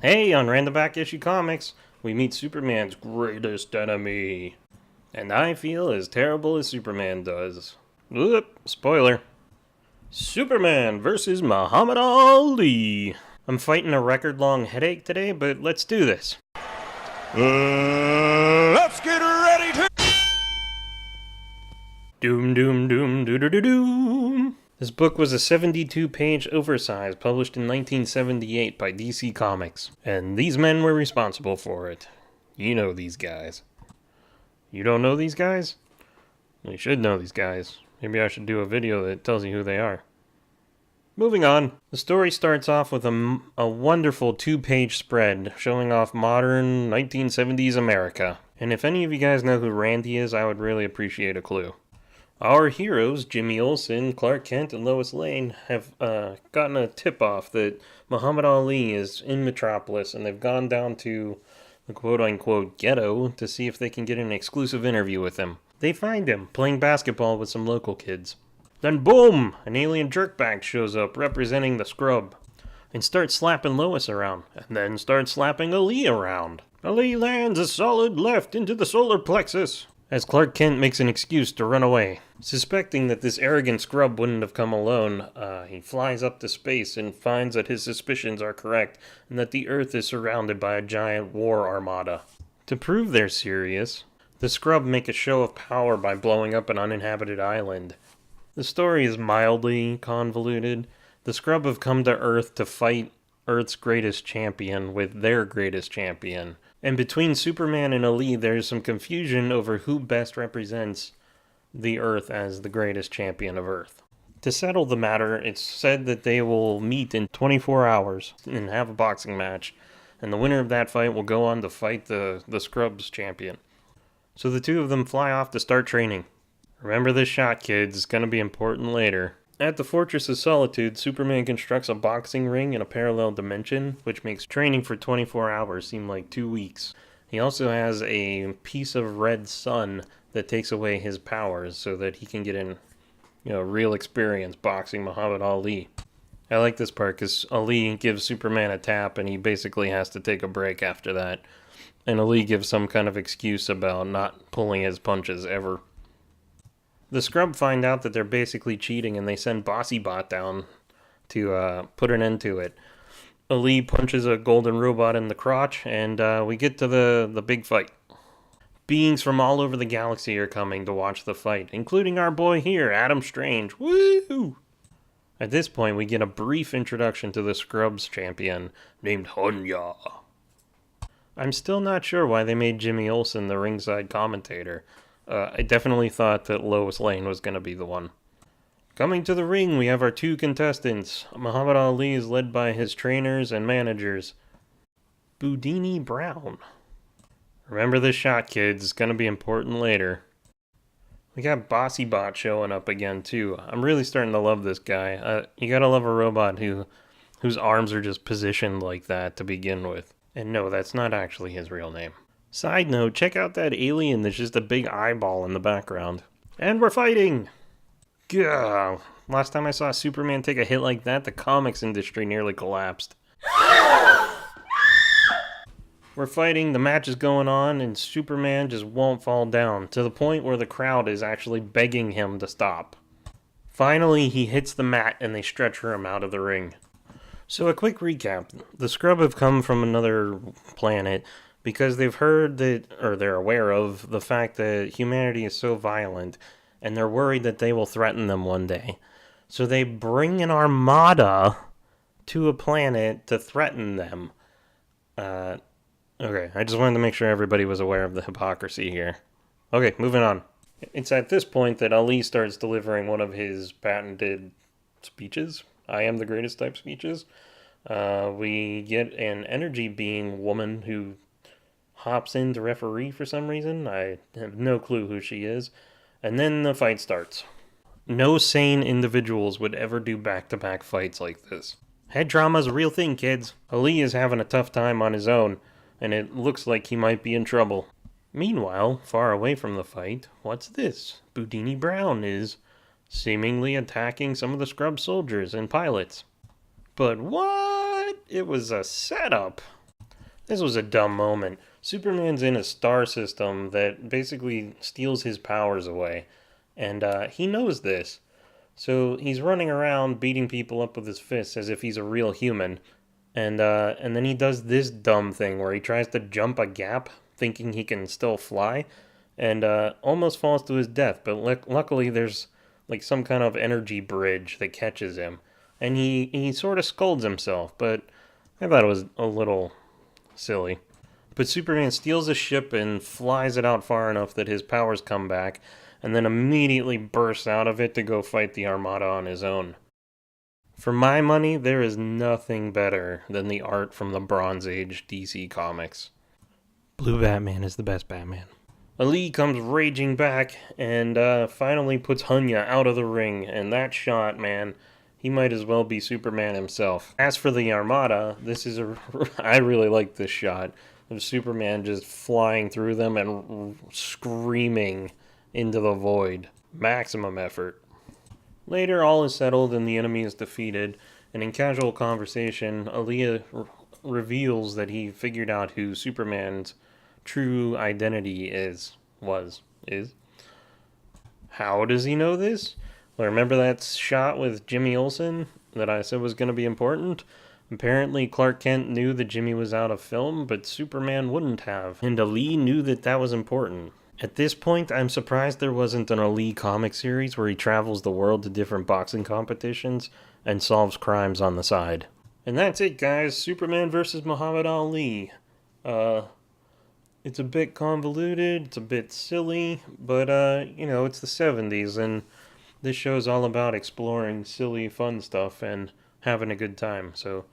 Hey, on Random Back Issue Comics, we meet Superman's greatest enemy. And I feel as terrible as Superman does. Whoop, spoiler. Superman versus Muhammad Ali. I'm fighting a record-long headache today, but let's do this. Let's get ready to... Doom, doom, doom, doo-doo-doo-doom. This book was a 72-page oversize published in 1978 by DC Comics, and these men were responsible for it. You know these guys. You don't know these guys? You should know these guys. Maybe I should do a video that tells you who they are. Moving on. The story starts off with a wonderful 2-page spread showing off modern 1970s America. And if any of you guys know who Randy is, I would really appreciate a clue. Our heroes, Jimmy Olsen, Clark Kent, and Lois Lane, have gotten a tip-off that Muhammad Ali is in Metropolis, and they've gone down to the quote-unquote ghetto to see if they can get an exclusive interview with him. They find him playing basketball with some local kids. Then boom! An alien jerkbag shows up representing the scrub, and starts slapping Lois around, and then starts slapping Ali around. Ali lands a solid left into the solar plexus, as Clark Kent makes an excuse to run away. Suspecting that this arrogant scrub wouldn't have come alone, he flies up to space and finds that his suspicions are correct, and that the Earth is surrounded by a giant war armada. To prove they're serious, the scrub make a show of power by blowing up an uninhabited island. The story is mildly convoluted. The scrub have come to Earth to fight Earth's greatest champion with their greatest champion. And between Superman and Ali, there's some confusion over who best represents the Earth as the greatest champion of Earth. To settle the matter, it's said that they will meet in 24 hours and have a boxing match, and the winner of that fight will go on to fight the Scrubs champion. So the two of them fly off to start training. Remember this shot, kids. It's going to be important later. At the Fortress of Solitude, Superman constructs a boxing ring in a parallel dimension, which makes training for 24 hours seem like 2 weeks. He also has a piece of red sun that takes away his powers so that he can get in, real experience boxing Muhammad Ali. I like this part because Ali gives Superman a tap and he basically has to take a break after that. And Ali gives some kind of excuse about not pulling his punches ever. The Scrub find out that they're basically cheating and they send Bossybot down to put an end to it. Ali punches a golden robot in the crotch and we get to the big fight. Beings from all over the galaxy are coming to watch the fight, including our boy here, Adam Strange. Woo! At this point, we get a brief introduction to the Scrubs champion named Hunya. I'm still not sure why they made Jimmy Olsen the ringside commentator. I definitely thought that Lois Lane was going to be the one. Coming to the ring, we have our two contestants. Muhammad Ali is led by his trainers and managers. Boudini Brown. Remember this shot, kids. It's going to be important later. We got Bossybot showing up again, too. I'm really starting to love this guy. You gotta love a robot whose arms are just positioned like that to begin with. And no, that's not actually his real name. Side note, check out that alien that's just a big eyeball in the background. And we're fighting! Gah! Last time I saw Superman take a hit like that, the comics industry nearly collapsed. We're fighting, the match is going on, and Superman just won't fall down, to the point where the crowd is actually begging him to stop. Finally, he hits the mat and they stretcher him out of the ring. So a quick recap. The Scrub have come from another planet because they've heard that, or they're aware of, the fact that humanity is so violent, and they're worried that they will threaten them one day. So they bring an armada to a planet to threaten them. Okay, I just wanted to make sure everybody was aware of the hypocrisy here. Okay, moving on. It's at this point that Ali starts delivering one of his patented speeches. I am the greatest type speeches. We get an energy being woman who hops in to referee for some reason. I have no clue who she is. And then the fight starts. No sane individuals would ever do back-to-back fights like this. Head trauma's a real thing, kids. Ali is having a tough time on his own, and it looks like he might be in trouble. Meanwhile, far away from the fight, what's this? Boudini Brown is seemingly attacking some of the Scrub soldiers and pilots. But what? It was a setup. This was a dumb moment. Superman's in a star system that basically steals his powers away, and he knows this. So he's running around beating people up with his fists as if he's a real human. And then he does this dumb thing where he tries to jump a gap, thinking he can still fly, and almost falls to his death. But luckily, there's like some kind of energy bridge that catches him, and he sort of scolds himself. But I thought it was a little silly. But Superman steals a ship and flies it out far enough that his powers come back, and then immediately bursts out of it to go fight the Armada on his own. For my money, there is nothing better than the art from the Bronze Age DC Comics. Blue Batman is the best Batman. Ali comes raging back and finally puts Hunya out of the ring, and that shot, man, he might as well be Superman himself. As for the Armada, I really like this shot of Superman just flying through them and screaming into the void. Maximum effort. Later, all is settled and the enemy is defeated, and in casual conversation, Aaliyah reveals that he figured out who Superman's true identity is. How does he know this? Well, remember that shot with Jimmy Olsen that I said was going to be important? Apparently, Clark Kent knew that Jimmy was out of film, but Superman wouldn't have, and Ali knew that that was important. At this point, I'm surprised there wasn't an Ali comic series where he travels the world to different boxing competitions and solves crimes on the side. And that's it, guys. Superman versus Muhammad Ali. It's a bit convoluted, it's a bit silly, but, it's the 70s, and this show's all about exploring silly, fun stuff and having a good time. So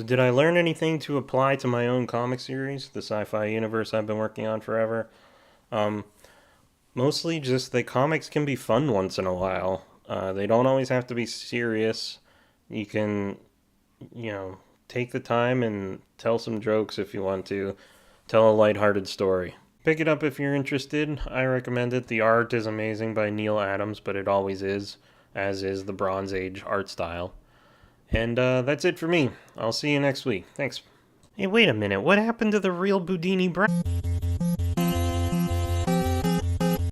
did I learn anything to apply to my own comic series, the sci-fi universe I've been working on forever? Mostly just that comics can be fun once in a while. They don't always have to be serious. You can, take the time and tell some jokes if you want to. Tell a lighthearted story. Pick it up if you're interested. I recommend it. The art is amazing by Neil Adams, but it always is, as is the Bronze Age art style. And that's it for me. I'll see you next week. Thanks. Hey, wait a minute. What happened to the real Boudini Brown?